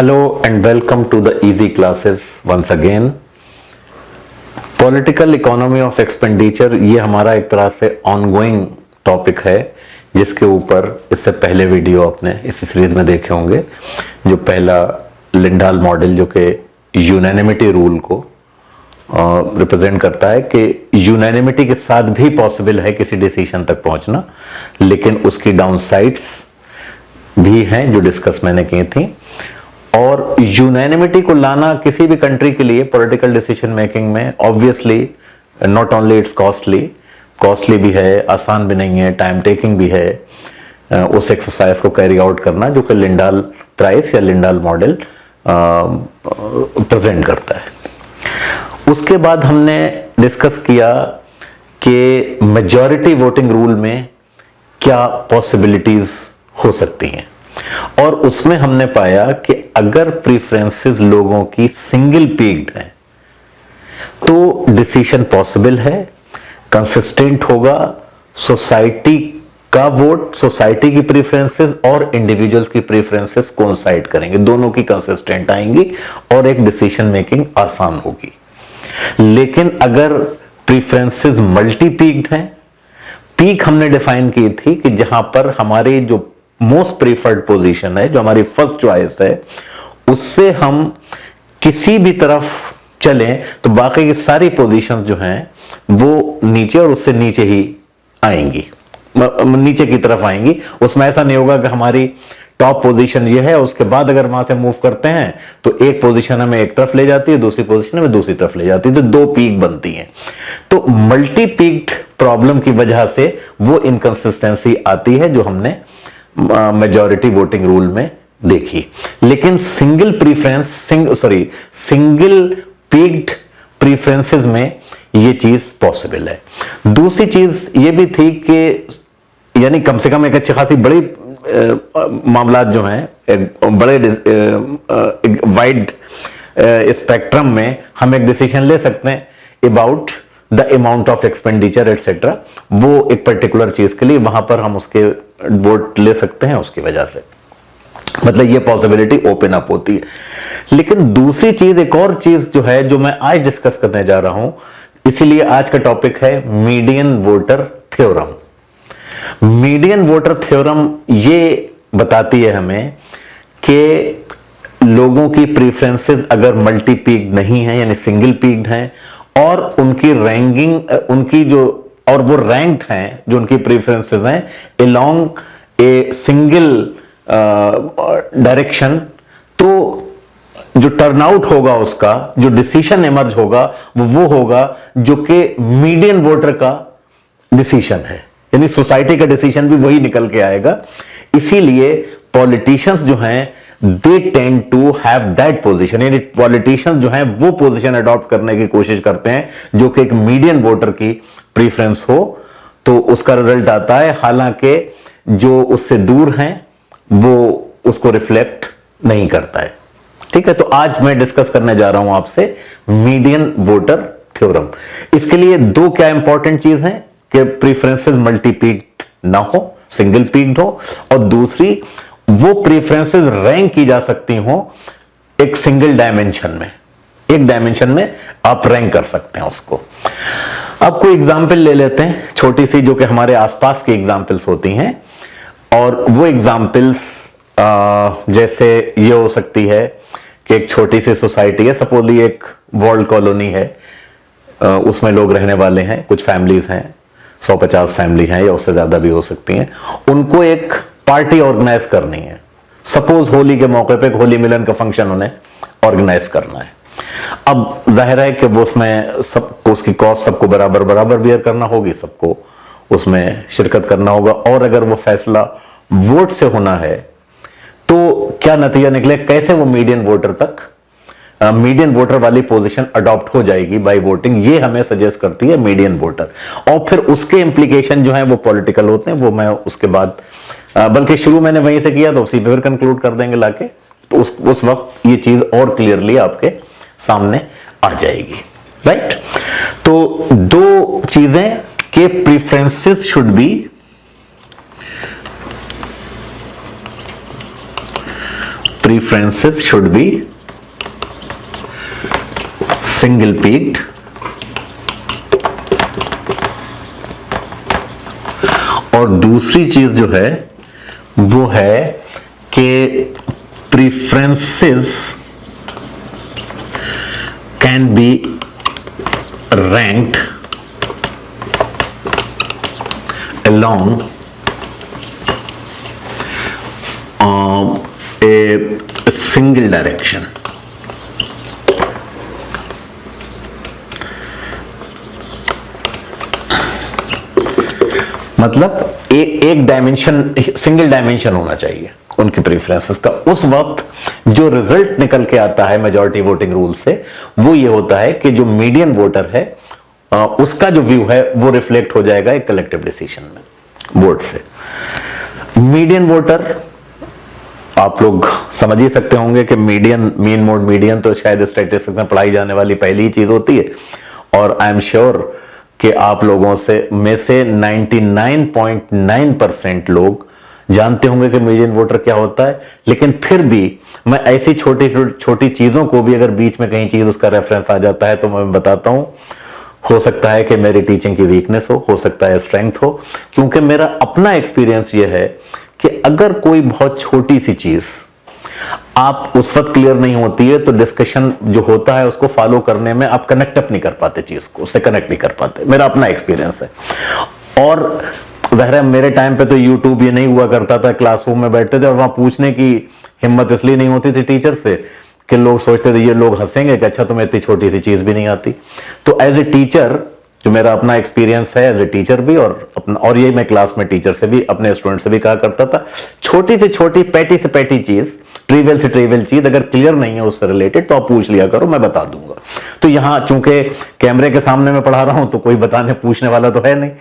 Hello and welcome to the easy classes once again. Political economy of expenditure ये हमारा एक तरह से ऑनगोइंग टॉपिक है, जिसके ऊपर इससे पहले वीडियो आपने इस सीरीज में देखे होंगे। जो पहला लिंडाल मॉडल जो कि यूनैनिमिटी रूल को रिप्रेजेंट करता है कि यूनैनिमिटी के साथ भी पॉसिबल है किसी डिसीजन तक पहुंचना, लेकिन उसकी डाउनसाइड्स भी हैं जो डिस्कस मैंने की थी। और यूनैनिमिटी को लाना किसी भी कंट्री के लिए पॉलिटिकल डिसीजन मेकिंग में obviously not only it's costly भी है, आसान भी नहीं है, टाइम टेकिंग भी है उस एक्सरसाइज को कैरी आउट करना जो कि लिंडाल प्राइस या लिंडाल मॉडल प्रेजेंट करता है। उसके बाद हमने डिस्कस किया कि मेजॉरिटी वोटिंग रूल में क्या पॉसिबिलिटीज हो सकती हैं, और उसमें हमने पाया कि अगर प्रीफरेंसेस लोगों की सिंगल पीक्ड हैं तो डिसीजन पॉसिबल है, कंसिस्टेंट होगा, सोसाइटी का वोट, सोसाइटी की प्रीफरेंसेस और इंडिविजुअल्स की प्रीफरेंसेस कोइंसाइड करेंगे, दोनों की कंसिस्टेंट आएंगी और एक डिसीजन मेकिंग आसान होगी। लेकिन अगर प्रीफरेंसेस मल्टी पीक्ड हैं, पीक हमने डिफाइन की थी कि जहां पर हमारी जो मोस्ट प्रीफर्ड पोजीशन है, जो हमारी फर्स्ट चॉइस है, उससे हम किसी भी तरफ चलें तो बाकी की सारी पोजीशन जो हैं वो नीचे और उससे नीचे ही आएंगी, नीचे की तरफ आएंगी। उसमें ऐसा नहीं होगा कि हमारी टॉप पोजीशन ये है, उसके बाद अगर वहां से मूव करते हैं तो एक पोजीशन हमें एक तरफ ले जाती है, दूसरी पोजीशन हमें दूसरी तरफ ले जाती है, तो दो पीक बनती हैं। तो मल्टी पीक्ड प्रॉब्लम की वजह से वो इनकंसिस्टेंसी आती है जो हमने मेजॉरिटी वोटिंग रूल में देखी। लेकिन सिंगल पीक्ड प्रीफरेंसेस में ये चीज पॉसिबल है। दूसरी चीज ये भी थी कि यानी कम से कम एक अच्छी खासी बड़ी मामलात जो हैं, बड़े वाइड स्पेक्ट्रम में हम एक डिसीजन ले सकते हैं about the amount of expenditure etcetera. वो एक पर्टिकुलर चीज के लिए वहां पर हम उसके वोट ले सकते हैं, उसकी वजह से मतलब ये पॉसिबिलिटी ओपन अप होती है। लेकिन दूसरी चीज, एक और चीज जो है जो मैं आज डिस्कस करने जा रहा हूं, इसीलिए आज का टॉपिक है median voter theorem. Median voter theorem ये बताती है हमें कि लोगों की प्रीफरेंसेस अगर मल्टी पीक्ड नहीं है यानी सिंगल पीक्ड हैं, और उनकी रैंकिंग और वो रैंक्ड हैं जो उनकी प्रीफरेंसेस हैं अलोंग ए सिंगल डायरेक्शन, तो जो टर्नआउट होगा, उसका जो डिसीजन इमर्ज होगा वो होगा जो कि मीडियन वोटर का डिसीजन है, यानी सोसाइटी का डिसीजन भी वही निकल के आएगा। इसीलिए पॉलिटिशियंस जो हैं they tend to have that position, यानी पॉलिटिशियंस जो हैं वो पोजीशन अडॉप्ट करने की कोशिश करते हैं जो कि एक मीडियन वोटर की प्रीफरेंस हो, तो उसका रिजल्ट आता है। हालांकि जो उससे दूर हैं वो उसको रिफ्लेक्ट नहीं करता है। ठीक है, तो आज मैं डिस्कस करने जा रहा हूं आपसे मीडियन वोटर थ्योरम। इसके लिए दो क्या इंपॉर्टेंट चीज हैं कि प्रीफरेंसेस मल्टी पीक्ड ना हो, सिंगल पीक्ड हो, और दूसरी वो प्रेफरेंसेस रैंक की जा सकती हो एक सिंगल डायमेंशन में, एक डायमेंशन में आप रैंक कर सकते हैं उसको। अब कोई एग्जांपल ले लेते हैं छोटी सी, जो कि हमारे आसपास की एग्जांपल्स होती हैं, और वो एग्जांपल्स जैसे ये हो सकती है कि एक छोटी सी सोसाइटी है, सपोज ये एक वर्ल्ड कॉलोनी है, उसमें लोग रहने वाले हैं, कुछ फैमिलीज हैं, 150 फैमिली हैं या उससे ज्यादा भी हो सकती हैं। उनको एक पार्टी ऑर्गेनाइज करनी है, सपोज होली के मौके पे होली मिलन का फंक्शन उन्हें ऑर्गेनाइज करना है। अब जाहिर है कि वो उसमें सबको उसकी कॉस्ट सबको बराबर बियर करना होगी, सबको उसमें शिरकत करना होगा, और अगर वो फैसला वोट से होना है तो क्या नतीजा निकले, कैसे वो मीडियन वोटर वाली पोजीशन अडॉप्ट हो जाएगी बाय वोटिंग, ये हमें सजेस्ट करती है मीडियन वोटर। और फिर उसके इंप्लीकेशन जो है वो पॉलिटिकल होते हैं, वो मैं उसके बाद बल्कि शुरू मैंने वहीं से किया तो उसी पे फिर कंक्लूड कर देंगे लाके, तो उस वक्त ये चीज और क्लियरली आपके सामने आ जाएगी। राइट, तो दो चीजें के preferences should be preferences should be single peaked और दूसरी चीज जो है वो है कि preferences can be ranked along a single direction. मतलब एक डायमेंशन, सिंगल डायमेंशन होना चाहिए उनकी प्रेफरेंसेस का। उस वक्त जो रिजल्ट निकल के आता है मेजॉरिटी वोटिंग रूल से, वो ये होता है कि जो मीडियन वोटर है उसका जो व्यू है वो रिफ्लेक्ट हो जाएगा एक कलेक्टिव डिसीजन में वोट से। मीडियन वोटर आप लोग समझ ही सकते होंगे कि मीडियन, मीन मोड मीडियन तो शायद स्टैटिस्टिक्स में पढ़ाई जाने वाली पहली ही चीज होती है, और आई एम श्योर कि आप लोगों में से 99.9% लोग जानते होंगे कि मीडियन वोटर क्या होता है। लेकिन फिर भी मैं ऐसी छोटी छोटी चीजों को भी, अगर बीच में कहीं चीज उसका रेफरेंस आ जाता है तो मैं बताता हूं। हो सकता है कि मेरी टीचिंग की वीकनेस हो सकता है स्ट्रेंथ हो, क्योंकि मेरा अपना एक्सपीरियंस ये है कि अगर कोई बहुत छोटी सी चीज आप उस वक्त क्लियर नहीं होती है तो डिस्कशन जो होता है उसको फॉलो करने में आप कनेक्ट अप नहीं कर पाते, चीज को उससे कनेक्ट नहीं कर पाते। मेरा अपना एक्सपीरियंस है। और वह मेरे टाइम पे तो यूट्यूब ये नहीं हुआ करता था, क्लासरूम में बैठते थे और वहां पूछने की हिम्मत इसलिए नहीं होती थी टीचर से कि लोग सोचते थे ये लोग हंसेंगे कि अच्छा तुम्हें इतनी छोटी सी चीज भी नहीं आती। तो एज ए टीचर, जो मेरा अपना एक्सपीरियंस है एज ए टीचर भी, और ये मैं क्लास में टीचर से भी, अपने स्टूडेंट से भी कहा करता था, छोटी से छोटी, पैटी से पैटी चीज, ट्रिवियल से ट्रिवियल चीज अगर क्लियर नहीं है उससे रिलेटेड तो आप पूछ लिया करो, मैं बता दूंगा। तो यहां चूंकि कैमरे के सामने मैं पढ़ा रहा हूं तो कोई बताने पूछने वाला तो है नहीं,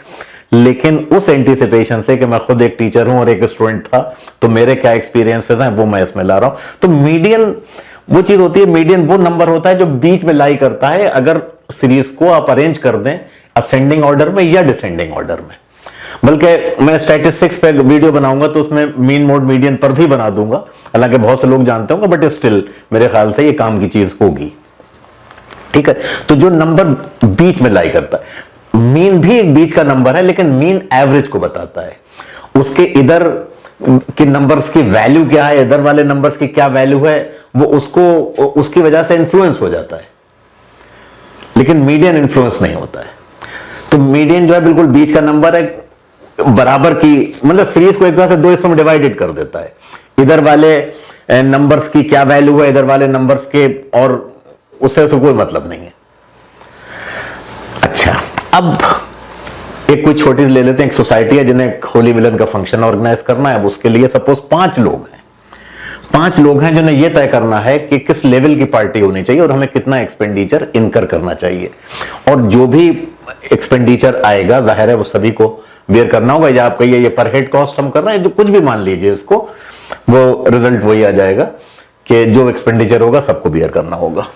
लेकिन उस एंटीसिपेशन से कि मैं खुद एक टीचर हूं और एक स्टूडेंट था, तो मेरे क्या एक्सपीरियंसेस हैं वो मैं इसमें ला रहा हूं। तो मीडियन वो चीज होती है, मीडियन वो नंबर होता है जो बीच में लाई करता है, अगर सीरीज को आप अरेंज कर दें असेंडिंग ऑर्डर में या डिसेंडिंग ऑर्डर में। बल्कि मैं स्टैटिस्टिक्स पे वीडियो बनाऊंगा तो उसमें मीन मोड मीडियन पर भी बना दूंगा, हालांकि बहुत से लोग जानते होंगे, बट स्टिल मेरे ख्याल से ये काम की चीज होगी। ठीक है, तो जो नंबर बीच में लाई करता है, मीन भी एक बीच का नंबर है, लेकिन मीन एवरेज को बताता है। उसके इधर के नंबर्स की वैल्यू क्या है, इधर वाले नंबर्स की क्या वैल्यू है, वो उसको उसकी वजह से इन्फ्लुएंस हो जाता है, लेकिन मीडियन इन्फ्लुएंस नहीं होता है। तो मीडियन जो है बिल्कुल बीच का नंबर है, बराबर की, मतलब सीरीज को एक तरह से दो हिस्सों में डिवाइडेड कर देता है। इधर वाले नंबर्स की क्या वैल्यू है, इधर वाले नंबर्स के, और उससे कोई मतलब नहीं है। अच्छा, अब एक कोई छोटी ले लेते हैं। एक सोसाइटी है जिन्हें होली मिलन का फंक्शन ऑर्गेनाइज करना है। अब उसके लिए सपोज 5 लोग हैं, 5 लोग हैं जिन्हें यह तय करना है कि किस लेवल की पार्टी होनी चाहिए और हमें कितना एक्सपेंडिचर इनकर करना चाहिए। और जो भी एक्सपेंडिचर आएगा जाहिर है वो सभी को बेयर करना होगा। या आप कहिए ये पर हेड कॉस्ट हम कर रहे हैं, जो कुछ भी मान लीजिए इसको, वो रिजल्ट वही आ जाएगा कि जो एक्सपेंडिचर होगा सबको बेयर करना होगा।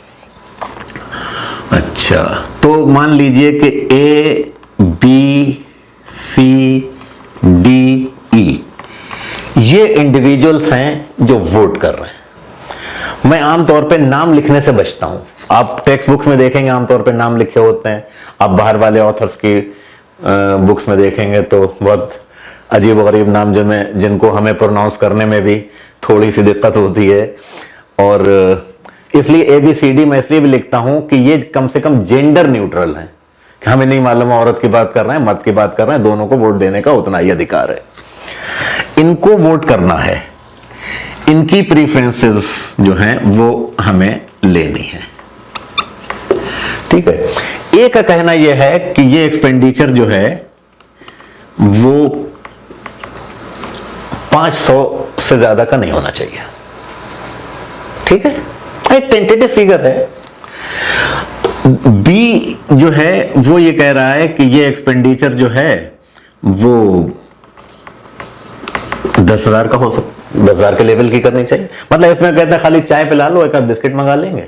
अच्छा, तो मान लीजिए कि A B C D E ये इंडिविजुअल्स हैं जो वोट कर रहे हैं। मैं आमतौर पे नाम लिखने से बचता हूं। आप टेक्स्ट बुक्स में देखेंगे आमतौर पे नाम लिखे होते हैं, आप बाहर वाले ऑथर्स की बुक्स में देखेंगे तो बहुत अजीब और गरीब नाम जिनको हमें प्रोनाउंस करने में भी थोड़ी सी दिक्कत होती है। और इसलिए ABCD मैं इसलिए भी लिखता हूं कि ये कम से कम जेंडर न्यूट्रल हैं, कि हमें नहीं मालूम औरत की बात कर रहे हैं मर्द की बात कर रहे हैं, दोनों को वोट देने का उतना ही अधिकार है। इनको वोट करना है, इनकी प्रीफरेंसेस जो हैं वो हमें लेनी है। ठीक है, एक का कहना यह है कि ये एक्सपेंडिचर जो है वो 500 से ज्यादा का नहीं होना चाहिए। ठीक है, एक टेंटेटिव फिगर है। बी जो है वो ये कह रहा है कि ये एक्सपेंडिचर जो है वो 10,000 का हो सकता, 10,000 के लेवल की करनी चाहिए। मतलब इसमें कहते हैं खाली चाय पिला लो, एक आध बिस्किट मंगा लेंगे,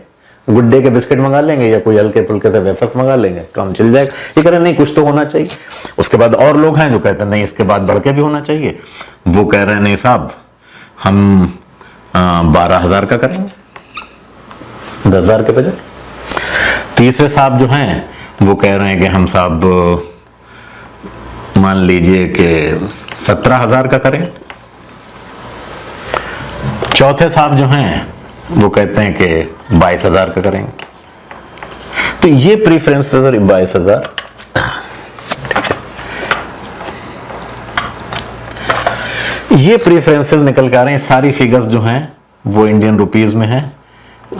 गुड डे के बिस्किट मंगा लेंगे या कोई हल्के फुल्के से वेफर्स मंगा लेंगे, काम चल जाएगा। ये कह रहे नहीं कुछ तो होना चाहिए। उसके बाद और लोग हैं जो कहते हैं नहीं इसके बाद बढ़ के भी होना चाहिए। वो कह रहे हैं नहीं साहब, हम 12,000 का करेंगे, 10,000 के बजाय। तीसरे साहब जो हैं वो कह रहे हैं कि हम साहब मान लीजिए कि 17,000 का करें। चौथे साहब जो हैं वो कहते हैं कि 22,000 का करेंगे। तो ये प्रीफरेंस 22,000, ये प्रीफरेंसेस निकल के आ रहे हैं। सारी फिगर्स जो हैं वो इंडियन रुपीस में हैं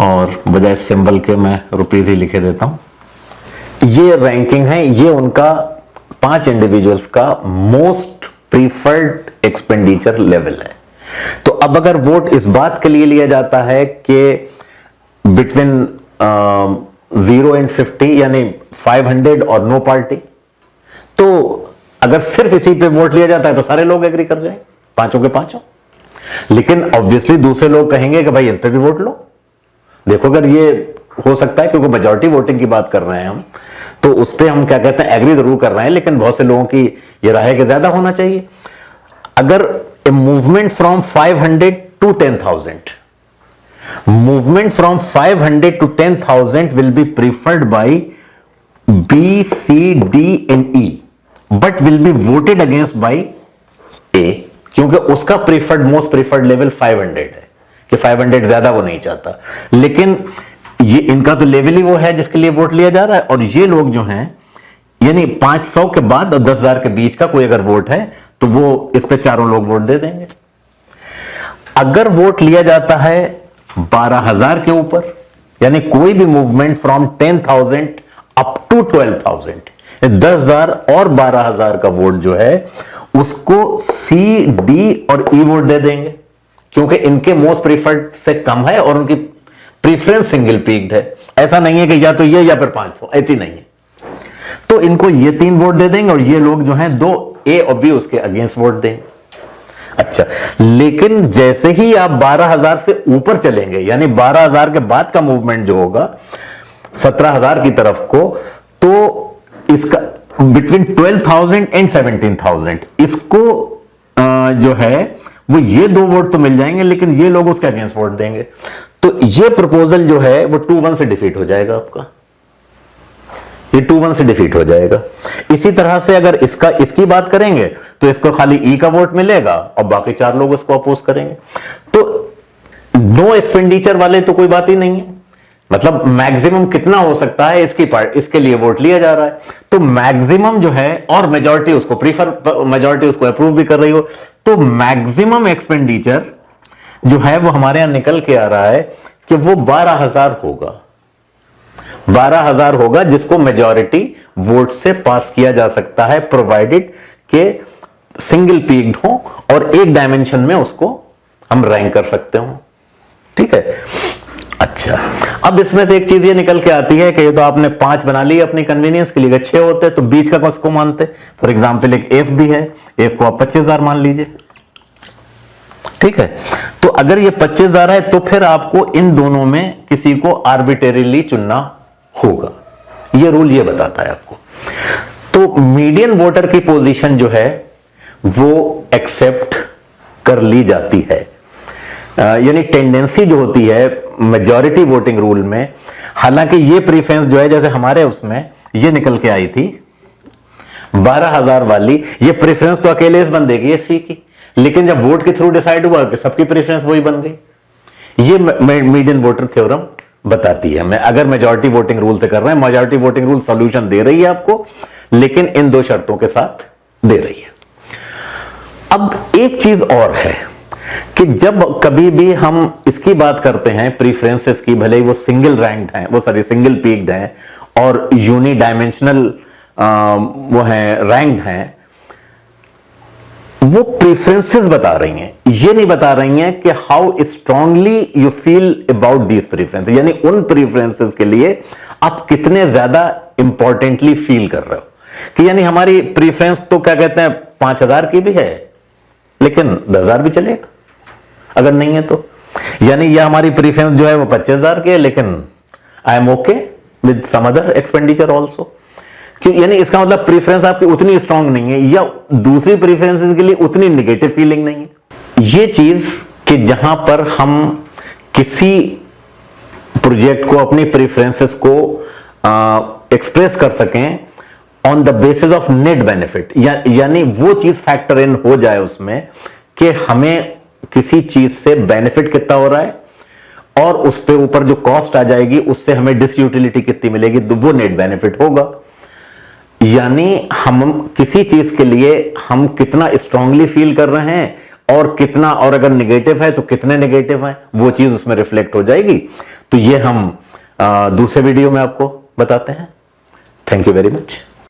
और बजाय सिंबल के मैं रुपीस ही लिखे देता हूं। ये रैंकिंग है, ये उनका 5 इंडिविजुअल्स का मोस्ट प्रीफर्ड एक्सपेंडिचर लेवल है। तो अब अगर वोट इस बात के लिए लिया जाता है कि बिटवीन 0 and 50 यानी 500 और नो पार्टी, तो अगर सिर्फ इसी पे वोट लिया जाता है तो सारे लोग एग्री कर जाए, पांचों के पांचों। लेकिन ऑब्वियसली दूसरे लोग कहेंगे कि भाई इन पे भी वोट लो। देखो अगर ये हो सकता है क्योंकि मेजॉरिटी वोटिंग की बात कर रहे हैं हम, तो उस पर हम क्या कहते हैं एग्री जरूर कर रहे हैं, लेकिन बहुत से लोगों की ये राय है कि ज्यादा होना चाहिए। अगर a movement from 500 to 10,000, movement from 500 to 10,000 will be preferred by B, C, D and E, but will be voted against by A, क्योंकि उसका प्रीफर्ड मोस्ट प्रीफर्ड लेवल 500 है कि 500 ज्यादा वो नहीं चाहता। लेकिन ये इनका तो लेवल ही वो है जिसके लिए वोट लिया जा रहा है। और ये लोग जो हैं यानी 500 के बाद और 10,000 के बीच का कोई अगर वोट है तो वो इस पे चारों लोग वोट दे देंगे। अगर वोट लिया जाता है 12,000 के ऊपर, यानी कोई भी मूवमेंट फ्रॉम 10,000 अप टू 12,000, 10,000 और 12,000 का वोट जो है उसको C, D और E वोट दे देंगे, क्योंकि इनके मोस्ट प्रीफर्ड से कम है और उनकी प्रीफरेंस सिंगल पीक्ड है। ऐसा नहीं है कि या तो ये या फिर 500, ऐसी नहीं है। तो इनको ये 3 वोट दे देंगे और ये लोग जो हैं 2 A और B उसके अगेंस्ट वोट देंगे। अच्छा, लेकिन जैसे ही आप 12,000 से ऊपर चलेंगे, यानी 12,000 के बाद का मूवमेंट जो होगा 17,000 की तरफ को, तो इसका बिटवीन 12,000 एंड 17,000 इसको जो है वो ये 2 वोट तो मिल जाएंगे, लेकिन ये लोग उसके अगेंस्ट वोट देंगे। तो ये प्रपोजल जो है वो 2-1 से डिफीट हो जाएगा आपका, ये 2-1 से डिफीट हो जाएगा। इसी तरह से अगर इसकी बात करेंगे तो इसको खाली ई का वोट मिलेगा और बाकी 4 लोग इसको अपोज करेंगे। तो नो एक्सपेंडिचर वाले तो कोई बात ही नहीं है, मतलब मैक्सिमम कितना हो सकता है इसके लिए वोट लिया जा रहा है। तो मैक्सिमम जो है और मेजॉरिटी उसको अप्रूव भी कर रही हो, तो मैक्सिमम एक्सपेंडिचर जो है वो हमारे यहां निकल के आ रहा है कि वो 12,000 होगा। 12,000 होगा जिसको मेजॉरिटी वोट से पास किया जा सकता है, प्रोवाइडेड के सिंगल पीक्ड हो और एक डायमेंशन में उसको हम रैंक कर सकते हो। ठीक है। अच्छा, अब इसमें से एक चीज ये निकल के आती है कि ये तो आपने 5 बना ली अपनी कन्वीनियंस के लिए, 6 होते तो बीच का किसको मानते। फॉर एग्जाम्पल एक एफ भी है, एफ को आप 25,000 मान लीजिए। ठीक है, तो अगर ये 25,000 है तो फिर आपको इन दोनों में किसी को आर्बिट्रेरीली चुनना होगा। ये रूल ये बताता है आपको। तो मीडियन वोटर की पोजीशन जो है वो एक्सेप्ट कर ली जाती है, यानी टेंडेंसी जो होती है मेजॉरिटी वोटिंग रूल में। हालांकि ये प्रीफरेंस जो है जैसे हमारे उसमें ये निकल के आई थी 12,000 वाली, ये प्रेफरेंस तो अकेले इस बंदे की एससी की, लेकिन जब वोट के थ्रू डिसाइड हुआ कि सबकी प्रेफरेंस वही बन गई। ये मीडियन वोटर थ्योरम बताती है। मैं अगर मेजॉरिटी वोटिंग रूल से कर रहे हैं, मेजॉरिटी वोटिंग रूल सॉल्यूशन दे रही है आपको, लेकिन इन 2 शर्तों के साथ दे रही है। अब एक चीज और है कि जब कभी भी हम इसकी बात करते हैं प्रीफरेंसेस की, भले ही वो सिंगल रैंक्ड हैं, वो सॉरी सिंगल पीक्ड हैं और यूनी डायमेंशनल वो हैं रैंक्ड हैं, वो प्रेफरेंसेस बता रही हैं, ये नहीं बता रही हैं कि how strongly you feel about these preferences, यानी उन प्रेफरेंसेस के लिए आप कितने ज्यादा इंपॉर्टेंटली फील कर रहे हो। कि यानी हमारी प्रेफरेंस तो क्या कहते हैं 5,000 की भी है, लेकिन 10,000 भी चलेगा अगर नहीं है तो। यानी ये हमारी प्रेफरेंस जो है वो 25,000 की है, लेकिन I am okay with some other expenditure also. क्यों? यानी इसका मतलब प्रेफरेंस आपकी उतनी स्ट्रांग नहीं है या दूसरी प्रेफरेंसेस के लिए उतनी नेगेटिव फीलिंग नहीं है। ये चीज कि जहां पर हम किसी प्रोजेक्ट को, अपनी प्रेफरेंसेस को एक्सप्रेस कर सकें on the basis of net benefit, यानी वो चीज फैक्टर इन हो जाए उसमें कि हमें किसी चीज से बेनिफिट कितना हो रहा है और उस पे ऊपर जो कॉस्ट आ जाएगी उससे हमें डिसयूटिलिटी कितनी मिलेगी, तो वो नेट बेनिफिट होगा। यानी हम किसी चीज के लिए हम कितना स्ट्रांगली फील कर रहे हैं और कितना, और अगर नेगेटिव है तो कितने नेगेटिव है, वो चीज उसमें रिफ्लेक्ट हो जाएगी। तो ये हम दूसरे वीडियो में आपको बताते हैं। Thank you very much.